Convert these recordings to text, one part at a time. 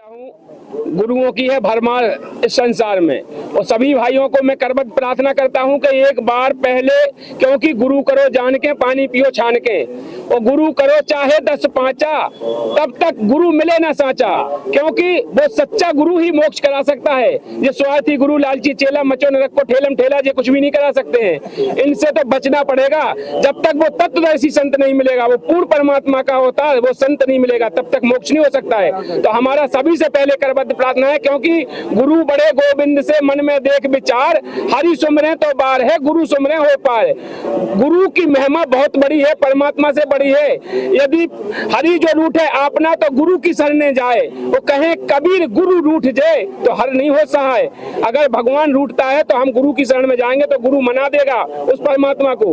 हूँ गुरुओं की है भरमार इस संसार में, और सभी भाइयों को मैं करबद्ध प्रार्थना करता हूँ कि एक बार पहले, क्योंकि गुरु करो जान के पानी पियो छान के, और गुरु करो चाहे 10 पांचा, तब तक गुरु मिले ना साचा, क्योंकि वो सच्चा गुरु ही मोक्ष करा सकता है। ये स्वार्थी गुरु लालची चेला मचो नरक को ठेलम ठेला ये कुछ भी नहीं करा सकते हैं। इनसे तो बचना पड़ेगा। जब तक वो तत्वदर्शी संत नहीं मिलेगा, वो पूर्ण परमात्मा का होता है, वो संत नहीं मिलेगा, तब तक मोक्ष नहीं हो सकता है। तो हमारा सभी से पहले करबद्ध प्रार्थना है, क्योंकि गुरु बड़े गोविंद से मन में देख विचार, हरि सुमरे तो बार है गुरु सुमरे हो पार। गुरु की महिमा बहुत बड़ी है, परमात्मा से बड़ी है। यदि हरि जो रूठे आपना तो गुरु की शरण जाए, वो कहे कबीर गुरु रूठ जाए तो हर नहीं हो सहाय। अगर भगवान रूठता है तो हम गुरु की शरण में जाएंगे तो गुरु मना देगा उस परमात्मा को,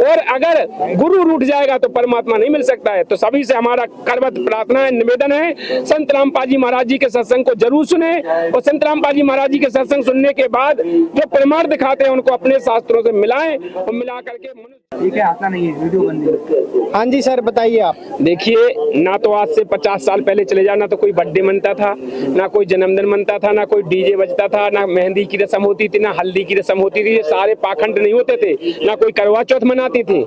और अगर गुरु रूठ जाएगा तो परमात्मा नहीं मिल सकता है। तो सभी से हमारा करबद्ध प्रार्थना है, निवेदन है, संत रामपाल जी महाराज जी के सत्संग को जरूर सुने, और संत रामपाल जी महाराज जी के सत्संग सुनने के बाद जो प्रमाण दिखाते हैं उनको अपने शास्त्रों से मिलाएं, और मिला करके ठीक है, आता नहीं है, वीडियो बंद है। हाँ जी सर बताइए आप। देखिए, ना तो आज से 50 साल पहले चले जाओ, ना तो कोई बर्थडे मनता था, ना कोई जन्मदिन मनता था, ना कोई डीजे बजता था, ना मेहंदी की रस्म होती थी, ना हल्दी की रस्म होती थी। ये सारे पाखंड नहीं होते थे, ना कोई करवा चौथ मनाती थी।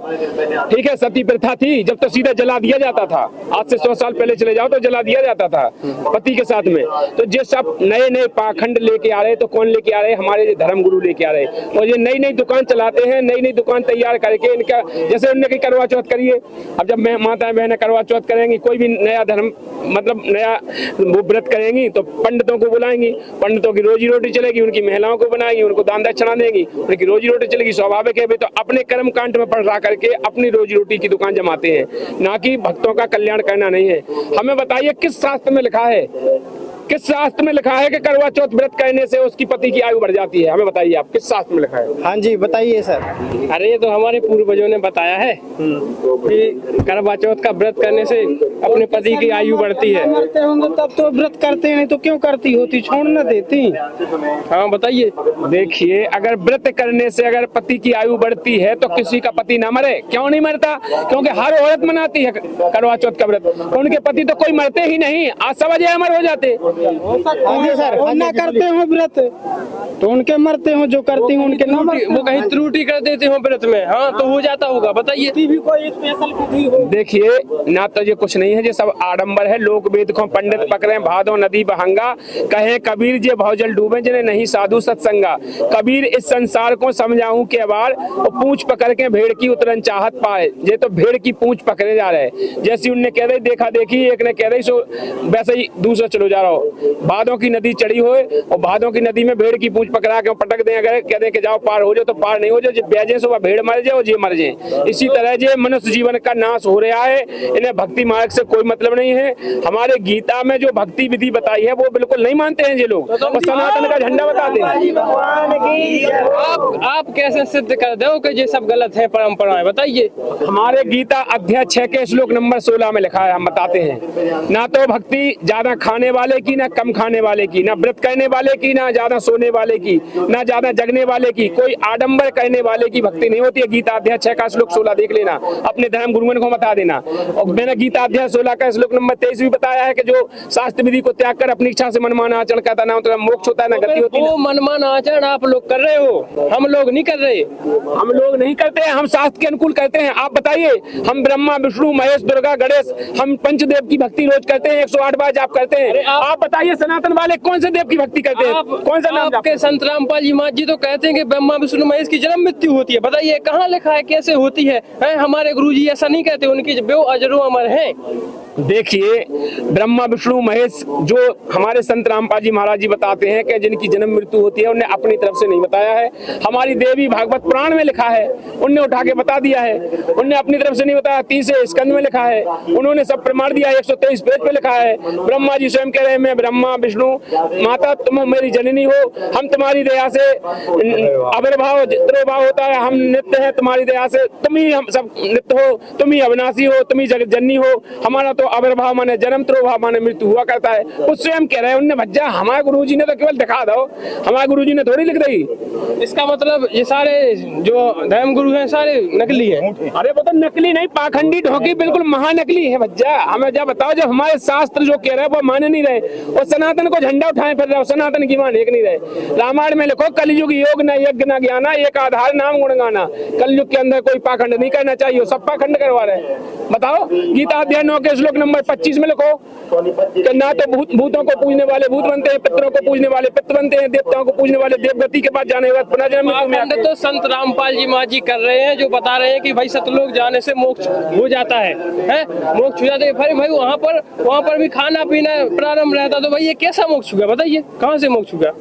ठीक है, सती प्रथा थी, जब तो सीधा जला दिया जाता था। आज से 100 साल पहले चले जाओ तो जला दिया जाता था पति के साथ में। तो ये सब नए नए पाखंड लेके आ रहे, तो कौन लेके आ रहे? हमारे धर्म गुरु लेके आ रहे, और ये नई नई दुकान चलाते हैं, नई नई दुकान तैयार करके इनका, जैसे उनने की करवा चौथ करिए, अब जब माताएं बहनें करवा चौथ करेंगी, कोई भी नया धर्म मतलब नया वो व्रत करेंगी तो पंडितों को बुलाएंगी, पंडितों की रोजी रोटी चलेगी, उनकी महिलाओं को बनाएंगी, उनको दान दक्षिणा देंगी, उनकी रोजी रोटी चलेगी। स्वाभाविक है भाई, तो अपने कर्म कांड में पड़ रहा करके अपनी रोजी रोटी की दुकान जमाते हैं, ना कि भक्तों का कल्याण करना नहीं है। हमें बताइए किस शास्त्र में लिखा है, किस शास्त्र में लिखा है कि करवा चौथ व्रत करने से उसकी पति की आयु बढ़ जाती है? हमें बताइए आप, किस शास्त्र में लिखा है? हाँ जी बताइए सर। अरे ये तो हमारे पूर्वजों ने बताया है कि करवा चौथ का व्रत करने से अपने पति की आयु बढ़ती है। करते होंगे तब तो व्रत करते हैं, तो क्यों करती होती, छोड़ न देती। हाँ बताइए। देखिए, अगर व्रत करने से अगर पति की आयु बढ़ती है तो किसी का पति ना मरे। क्यों नहीं मरता? क्योंकि हर औरत मनाती है करवा चौथ का व्रत, उनके पति तो कोई मरते ही नहीं, आज सब अमर हो जाते। हाँ जी सर, ना करते हो व्रत तो उनके मरते हो, जो करती हो उनके ना मरते। वो कहीं त्रुटि कर देते हो व्रत में, हाँ तो हो जाता होगा, बताइए। भी कोई स्पेशल विधि हो? देखिए, ना तो ये कुछ नहीं है, ये सब आडंबर है। लोक वेद को पंडित पकड़े भादो नदी बहंगा, कहे कबीर जे भवजल डूबे जिन्हें नहीं साधु सत्संगा। कबीर इस संसार को समझाऊं के बार, और पूंछ पकड़ के भेड़ की उतरन चाहत पाए। ये तो भेड़ की पूंछ पकड़े जा रहे, जैसी उनने कह दी देखा देखी, एक ने कह दी सो वैसे ही दूसरा चलो जा रहा हो। भादों की नदी चढ़ी हो, और भादों की नदी में भेड़ की पूंछ पकड़ा के पटक दें, अगर कह दें कि जाओ पार हो जाओ, तो पार नहीं हो जाओ। ब्याजे से वह भेड़ मर जाए और ये मर जाए। इसी तरह ये मनुष्य जीवन का नाश हो रहा है, इन्हें भक्ति मार्ग से कोई मतलब नहीं है। हमारे गीता में जो भक्ति विधि बताई है वो बिल्कुल नहीं मानते हैं ये लोग, वो सनातन का झंडा बताते हैं। आप कैसे सिद्ध कर दो कि ये सब गलत है परंपराएं, बताइए। हमारे गीता अध्याय 6 के श्लोक नंबर 16 में लिखा है, हम बताते हैं, ना तो भक्ति ज्यादा खाने वाले की, ना कम खाने वाले की, ना व्रत करने वाले की, ना ज्यादा सोने वाले की, ना ज्यादा जगने वाले की, कोई आडंबर करने वाले की भक्ति नहीं होती है। गीता अध्याय 6 का श्लोक 16 देख लेना, अपने धर्म गुरुओं को बता देना। और मैंने गीता अध्याय 16 का श्लोक नंबर 23 भी बताया है कि जो शास्त्र विधि को त्याग कर अपनी इच्छा से मनमाना आचरण करता, ना तो मोक्ष होता है, ना गति होती है। वो मनमाना आचरण आप लोग कर रहे हो, हम लोग नहीं कर रहे। हम लोग नहीं करते हैं, हम शास्त्र के अनुकूल करते हैं। आप बताइए, हम ब्रह्मा विष्णु महेश दुर्गा गणेश, हम पंचदेव की भक्ति रोज करते हैं, 108 बार जाप करते हैं। आप बताइए, सनातन वाले कौन से देव की भक्ति करते हैं? कौन सा नाम? आपके संत रामपाल जी महाराज जी तो कहते हैं कि ब्रह्मा विष्णु महेश की जन्म मृत्यु होती है, बताइए कहाँ लिखा है, कैसे होती है? हमारे गुरुजी ऐसा नहीं कहते, उनकी बेव अजरो अमर है। देखिए, ब्रह्मा विष्णु महेश जो हमारे संत रामपाल जी महाराज जी बताते हैं कि जिनकी जन्म मृत्यु होती है, उन्हें अपनी तरफ से नहीं बताया है। हमारी देवी भागवत पुराण में लिखा है, उनने उठा के बता दिया है, उनने अपनी तरफ से नहीं बताया। 30 स्कंद में लिखा है, उन्होंने सब प्रमाण दिया है, 123 पेज पे लिखा है। ब्रह्मा जी स्वयं कह रहे हैं, मैं ब्रह्मा विष्णु माता तुम मेरी जननी हो, हम तुम्हारी दया से आविर्भाव तिरोभाव होता है, हम नित्य है तुम्हारी दया से, तुम ही हम सब नित्य हो, तुम ही अविनाशी हो, तुम ही जगत जननी हो। हमारा तो आविर्भाव माने जन्म, तिरोभाव माने मृत्यु हुआ करता है। उससे हम कह रहे हैं उनने भज्जा, हमारे गुरुजी ने तो केवल दिखा दो, हमारे गुरुजी ने थोड़ी लिख दी। इसका मतलब ये सारे जो धर्म गुरु हैं सारे नकली हैं। अरे वो तो नकली नहीं, पाखंडी ढोंगी बिल्कुल महानकली है भज्जा। हमें जब बताओ, जब हमारे शास्त्र जो कह रहे हैं वो माने नहीं रहे, और सनातन को झंडा उठाए फिर रहे, सनातन की मान एक नहीं रहे। रामायण में लिखो कलयुग योग न यज्ञ न ज्ञाना, एक आधार नाम गुण गाना। कलयुग के अंदर कोई पाखंड नहीं करना चाहिए, सब पाखंड करवा रहे हैं। बताओ गीता अध्याय 9 के श्लोक नंबर 25 में लिखो कि ना तो भूतों को पूजने वाले भूत बनते हैं, पितरों को पूजने वाले पितृ बनते हैं, देवताओं को पूजने वाले देवगति के पास जाने के बाद पुनः जन्म में। तो संत रामपाल जी महाराज जी कर रहे हैं, जो बता रहे हैं कि भाई सतलोक जाने से मोक्ष हो जाता है, मोक्ष हो जाता है। भाई वहाँ पर भी खाना पीना प्रारंभ रहता, तो भाई ये कैसा मोक्ष हुआ बताइए, कहाँ से मोक्ष हुआ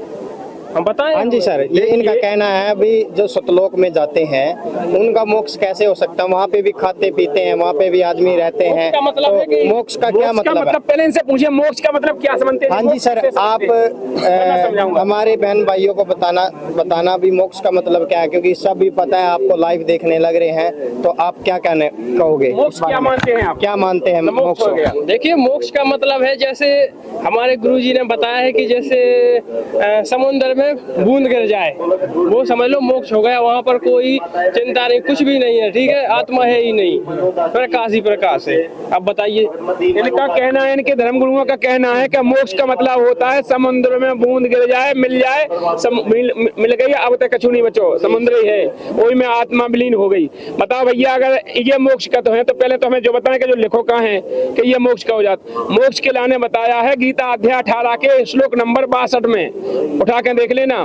हम बताएं। हाँ जी सर, ये इनका कहना है अभी जो सतलोक में जाते हैं उनका मोक्ष कैसे हो सकता है, वहाँ पे भी खाते पीते हैं, वहाँ पे भी आदमी रहते हैं, मतलब है कि मोक्ष का क्या मतलब है? पहले इनसे पूछिए मोक्ष का मतलब क्या समझते हैं। हाँ जी सर, आप हमारे बहन भाइयों को बताना भी मोक्ष का मतलब क्या है, क्योंकि सब भी पता है, आपको लाइव देखने लग रहे हैं, तो आप क्या कहने कहोगे? मोक्ष क्या मानते हैं आप? क्या मानते हैं मोक्ष हो गया? देखिए मोक्ष का मतलब है, जैसे हमारे गुरुजी ने बताया है कि जैसे समुद्र में बूंद गिर जाए, वो समझ लो मोक्ष हो गया। वहाँ पर कोई चिंता नहीं, कुछ भी नहीं है, ठीक है, आत्मा है ही नहीं, प्रकाश ही प्रकाश है। अब बताइए, इनका कहना है, इनके धर्म गुरुओं का कहना है कि मोक्ष का मतलब होता है समुद्र में बूंद गिर जाए, मिल जाए, मिल गई, अब तक कछु नहीं बचो, समुद्र ही है, वही में आत्मा विलीन हो गई। बताओ भैया, अगर ये मोक्ष का तो है, तो पहले तो हमें जो बताएं कि जो लिखो कहाँ है कि ये मोक्ष का हो जाता। मोक्ष के लाने बताया है गीता अध्याय 18 के श्लोक नंबर 62 में, उठा के देख लेना।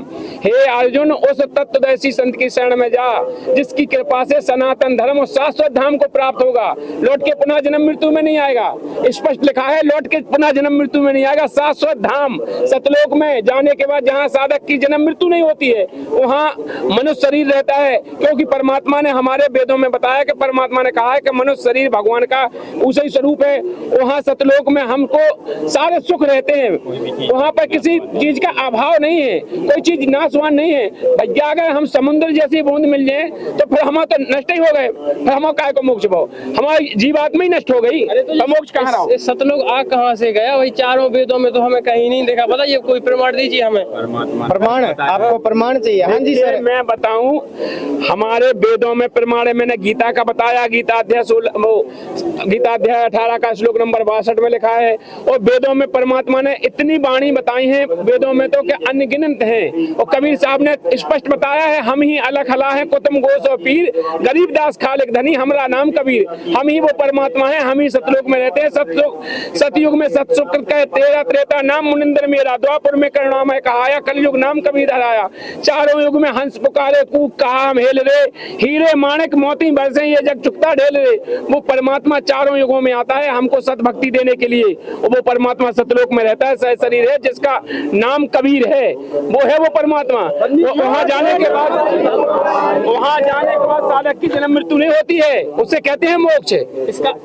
हे अर्जुन, उस तत्वदर्शी संत की शरण में जा, जिसकी कृपा से सनातन धर्म और शाश्वत धाम को प्राप्त होगा, लौट के पुनः जन्म मृत्यु में नहीं आएगा। स्पष्ट लिखा है, लौट के पुनः जन्म मृत्यु में नहीं आएगा। शाश्वत धाम सतलोक में जाने के बाद जहाँ साधक की जन्म मृत्यु नहीं होती है, वहाँ मनुष्य शरीर रहता है, क्योंकि परमात्मा ने हमारे वेदों में बताया कि परमात्मा ने कहा है कि मनुष्य शरीर भगवान का उसी स्वरूप है। वहाँ सतलोक में हमको सारे सुख रहते हैं, वहाँ पर किसी चीज का अभाव नहीं है, कोई चीज नाशवान नहीं है भैया। अगर हम समुद्र जैसी बूंद मिल जाए तो फिर हम तो नष्ट ही हो गए, फिर हम काय को मोक्ष पाओ, हमारी जीवात्मा ही नष्ट हो गई, तो मोक्ष कहाँ रहा? सतलोक आ कहाँ से गया? वही चारों वेदों में तो हमें कहीं नहीं देखा। बताइए, कोई प्रमाण दीजिए हमें। प्रमाण? आपको प्रमाण चाहिए? हाँ जी सर, मैं बताऊं, हमारे वेदों में प्रमाण है। मैंने गीता का बताया, गीता अध्याय 18 का श्लोक नंबर 62 में लिखा है, और वेदों में परमात्मा ने इतनी वाणी बताई है, वेदों में तो क्या अनगिनत है। और कबीर साहब ने स्पष्ट बताया है, हम ही अलग हला है कुतुम गोस और पीर, गरीबदास खालिक धनी हमरा नाम कबीर। हम ही वो परमात्मा है, हम ही सतलोक में रहते हैं। सतयुग में सतसुख कह तेरा त्रेता नाम मुनिंदर मेरा, द्वापर में करुणामय कहाया, कलयुग नाम कबीर हराया। चारों युग में हंस पुकारे कूक कहा हम हेल रे, हीरे माणिक मोती बरसे ये जग चुकता ढेल रे। वो परमात्मा चारों युगों में आता है हमको सत भक्ति देने के लिए, और वो परमात्मा सतलोक में रहता है, सह शरीर है, जिसका नाम कबीर है, वो है वो परमात्मा। वहाँ जाने के बाद साधक की जन्म मृत्यु नहीं होती है, उसे कहते हैं मोक्ष।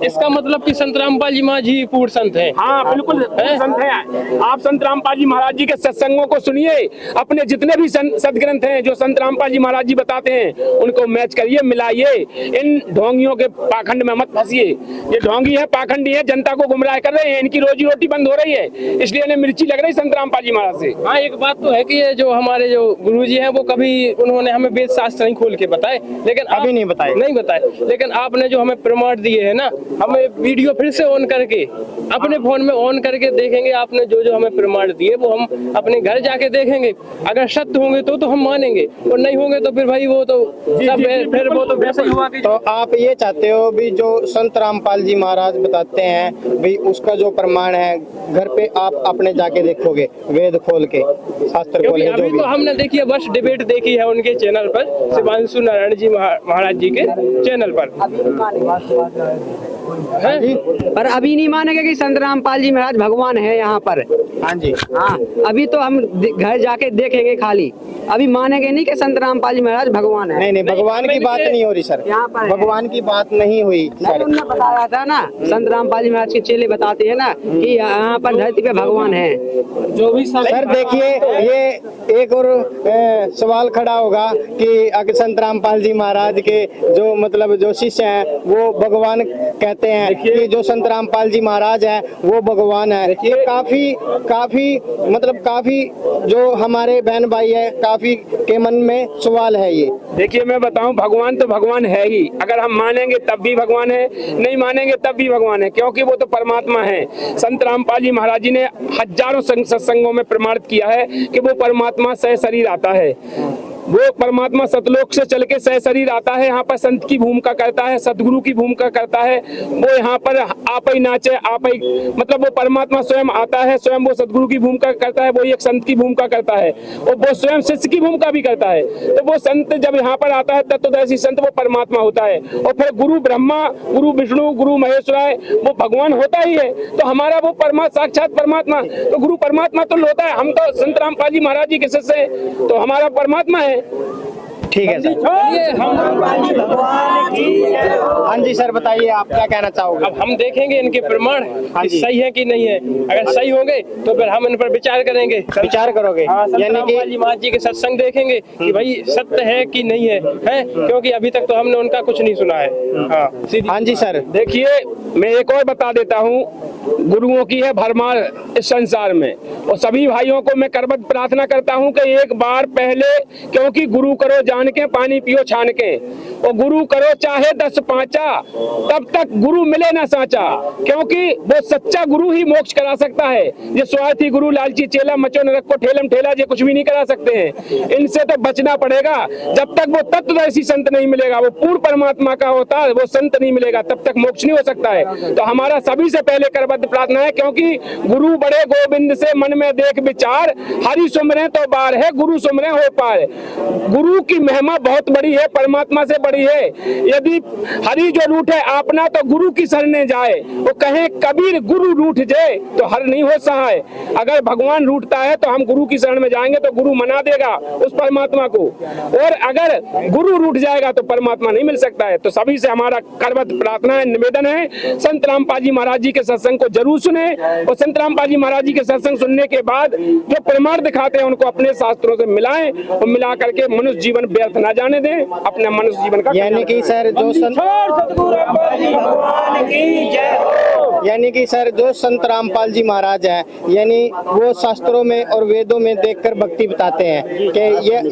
इसका मतलब कि संत रामपाल जी महाराज जी पूर्ण संत हैं। हाँ बिल्कुल संत हैं। आप संत रामपाल जी महाराज जी के सत्संगों को सुनिए, अपने जितने भी सदग्रंथ हैं जो संत रामपाल जी महाराज जी बताते हैं उनको मैच करिए, मिलाइए। इन ढोंगियों के पाखंड में मत फंसिए। ये ढोंगी है, पाखंडी है, जनता को गुमराह कर रहे हैं, इनकी रोजी रोटी बंद हो रही है, इसलिए इन्हें मिर्ची लग रही संत रामपाल जी महाराज से। हाँ, एक बात तो है कि ये जो हमारे जो गुरुजी हैं वो कभी उन्होंने हमें वेद शास्त्र नहीं खोल के बताए, लेकिन अभी नहीं बताए, लेकिन आपने जो हमें प्रमाण दिए है ना, हमें वीडियो फिर से ऑन करके अपने फोन में ऑन करके देखेंगे। आपने जो जो हमें प्रमाण दिए वो हम अपने घर जाके देखेंगे, अगर सत्य होंगे तो हम मानेंगे, और नहीं होंगे तो फिर भाई वो तो फिर वो तो वैसे ही हुआ। तो आप ये चाहते हो भी जो संत रामपाल जी महाराज बताते हैं भी उसका जो प्रमाण है घर पे आप अपने जाके देखोगे, वेद खोल के, शास्त्र खोल के? अभी तो हमने देखिए बस डिबेट देखी है उनके चैनल पर, शिवांशु नारायण जी महाराज जी के चैनल पर। पर अभी नहीं मानेंगे कि संत रामपाल जी महाराज भगवान है यहाँ पर। हाँ जी, हाँ, अभी तो हम घर जाके देखेंगे खाली, अभी मानेंगे नहीं कि संत रामपाल जी महाराज भगवान है। नहीं भगवान की बात नहीं हो रही सर, यहाँ पर भगवान की बात नहीं हुई सर। उन्होंने बताया था ना, संत रामपाल जी महाराज के चेले बताते हैं ना कि यहाँ पर धरती पे भगवान है। जो भी सर देखिए, ये एक और सवाल खड़ा होगा कि अगर संत रामपाल जी महाराज के जो मतलब जो शिष्य हैं वो भगवान कहते हैं कि जो संत रामपाल जी महाराज है वो भगवान है। ये काफी मतलब काफी जो हमारे बहन भाई है काफी के मन में सवाल है ये। देखिए मैं बताऊं, भगवान तो भगवान है ही, अगर हम मानेंगे तब भी भगवान है, नहीं मानेंगे तब भी भगवान है, क्योंकि वो तो परमात्मा है। संत रामपाल जी महाराज जी ने हजारों सत्संगों में प्रमाणित किया है कि वो परमात्मा सह शरीर आता है। वो परमात्मा सतलोक से चल के सह शरीर आता है, यहाँ पर संत की भूमिका करता है, सदगुरु की भूमिका करता है। वो यहाँ पर आप ही नाचे आप ही, मतलब वो परमात्मा स्वयं आता है, स्वयं वो सदगुरु की भूमिका करता है, वो एक संत की भूमिका करता है और वो स्वयं शिष्य की भूमिका भी करता है। तो वो संत जब यहाँ पर आता है तत्वदर्शी संत वो परमात्मा होता है। और फिर गुरु ब्रह्मा, गुरु विष्णु, गुरु महेश्वराय वो भगवान होता ही है। तो हमारा वो साक्षात परमात्मा, तो गुरु परमात्मा तो होता है। हम तो संत रामपाल जी महाराज जी के शिष्य हैं, तो हमारा परमात्मा है। ठीक है सर। हाँ जी सर, बताइए आप क्या कहना चाहोगे? अब हम देखेंगे इनके प्रमाण हाँ कि जी। सही है कि नहीं है। अगर सही होंगे तो फिर हम इन पर विचार करेंगे, विचार करोगे? यानी रामपाल जी महाराज जी के सत्संग देखेंगे कि भाई सत्य है कि नहीं है, क्योंकि अभी तक तो हमने उनका कुछ नहीं सुना है। हाँ सीधी। हाँ जी सर। देखिए मैं एक और बता देता हूँ, गुरुओं की है भरमार इस संसार में, और सभी भाइयों को मैं करबद्ध प्रार्थना करता हूँ कि एक बार पहले, क्योंकि गुरु करो जान के पानी पियो छान के, और गुरु करो चाहे 10 पांचा, तब तक गुरु मिले ना साचा, क्योंकि वो सच्चा गुरु ही मोक्ष करा सकता है। ये स्वार्थी गुरु लालची चेला मचो नरक को ठेलम ठेला ये कुछ भी नहीं करा सकते हैं। इनसे तो बचना पड़ेगा। जब तक वो तत्वदर्शी संत नहीं मिलेगा, वो पूर्ण परमात्मा का होता है वो संत नहीं मिलेगा, तब तक मोक्ष नहीं हो सकता है। तो हमारा सभी से पहले करबद्ध प्रार्थना है, क्योंकि गुरु बड़े गोविंद से मन में देख विचार, हरि सुमरे तो बार है गुरु सुमरे हो पार। गुरु की महिमा बहुत बड़ी है, परमात्मा से बड़ी है। यदि हरि जो रूठे आपना तो गुरु की शरणे जाए, वो कहे कबीर गुरु रूठ जाए तो हर नहीं हो सहाय। अगर भगवान रूठता है तो हम गुरु की शरण में जाएंगे तो गुरु मना देगा उस परमात्मा को, और अगर गुरु रूठ जाएगा तो परमात्मा नहीं मिल सकता है। तो सभी से हमारा करबद्ध प्रार्थना है, निवेदन है, संत रामपाल जी महाराज जी के सत्संग को जरूर सुने, और संत रामपाल जी महाराज जी के सत्संग सुनने के बाद जो प्रमाण दिखाते हैं उनको अपने शास्त्रों से मिलाएं, और मिला करके मनुष्य जीवन व्यर्थ ना जाने दें, अपने मनुष्य जीवन का। यानी कि सर जो संत रामपाल जी महाराज है, यानी वो शास्त्रों में और वेदों में देखकर भक्ति बताते हैं कि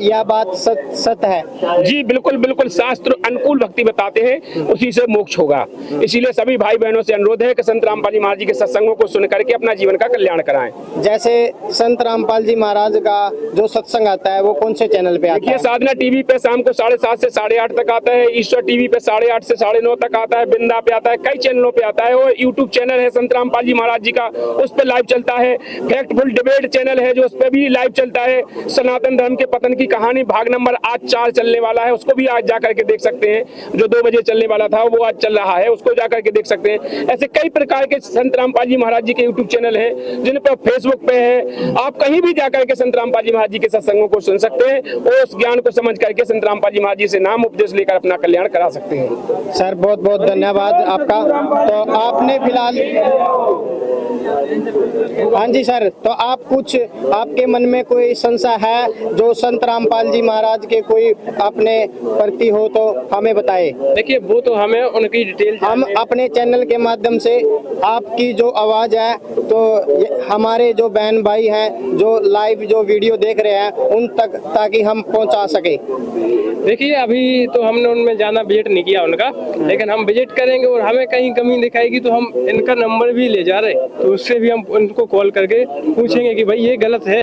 यह बात सत्य है। जी बिल्कुल बिल्कुल, शास्त्र अनुकूल भक्ति बताते हैं, उसी से मोक्ष होगा। इसीलिए सभी भाई बहनों से अनुरोध है कि संत रामपाल जी महाराज जी के सत्संगों को सुन करके अपना जीवन का कल्याण कराएं। जैसे संत रामपाल जी महाराज का जो सत्संग आता है वो कौन से चैनल पे आता है? साधना टीवी पे शाम को 7:30 से 8:30 तक आता है, ईश्वर टीवी पे 8:30 से 9:30 तक आता है, बिंदा पे आता है, कई चैनलों पे आता है। और यूट्यूब चैनल है संत रामपाल जी महाराज जी का, उस पे लाइव चलता है। फैक्टफुल डिबेट चैनल है जो उस पे भी लाइव चलता है। सनातन धर्म के पतन की कहानी भाग नंबर आज 4 चलने वाला है, उसको भी आज जाकर के देख सकते हैं। जो 2 बजे चलने वाला था वो आज चल रहा है, उसको जाकर के देख सकते हैं। ऐसे कई प्रकार के संत रामपाल जी महाराज जी के यूट्यूब चैनल है, जिन पर फेसबुक पे है। आप कहीं भी जाकर के संत रामपाल जी महाराज जी के सत्संगों को सुन सकते हैं, और उस ज्ञान को समझ करके संत रामपाल जी महाराज जी से नाम उपदेश लेकर अपना कल्याण करा सकते हैं। सर बहुत बहुत धन्यवाद आपका। तो आपने फिलहाल, हाँ जी सर, तो आप कुछ आपके मन में कोई संशय है जो संत रामपाल जी महाराज के कोई अपने प्रति हो तो हमें बताए। देखिए वो तो हमें उनकी डिटेल हम अपने चैनल के माध्यम से आपकी जो आवाज है तो हमारे जो बहन भाई हैं जो लाइव जो वीडियो देख रहे हैं उन तक ताकि हम पहुंचा सके। देखिए अभी तो हमने उनमें जाना विजिट नहीं किया उनका, लेकिन हम विजिट करेंगे और हमें कहीं कमी दिखाएगी तो हम इनका नंबर भी ले जा रहे, तो उससे भी हम उनको कॉल करके पूछेंगे कि भाई ये गलत है।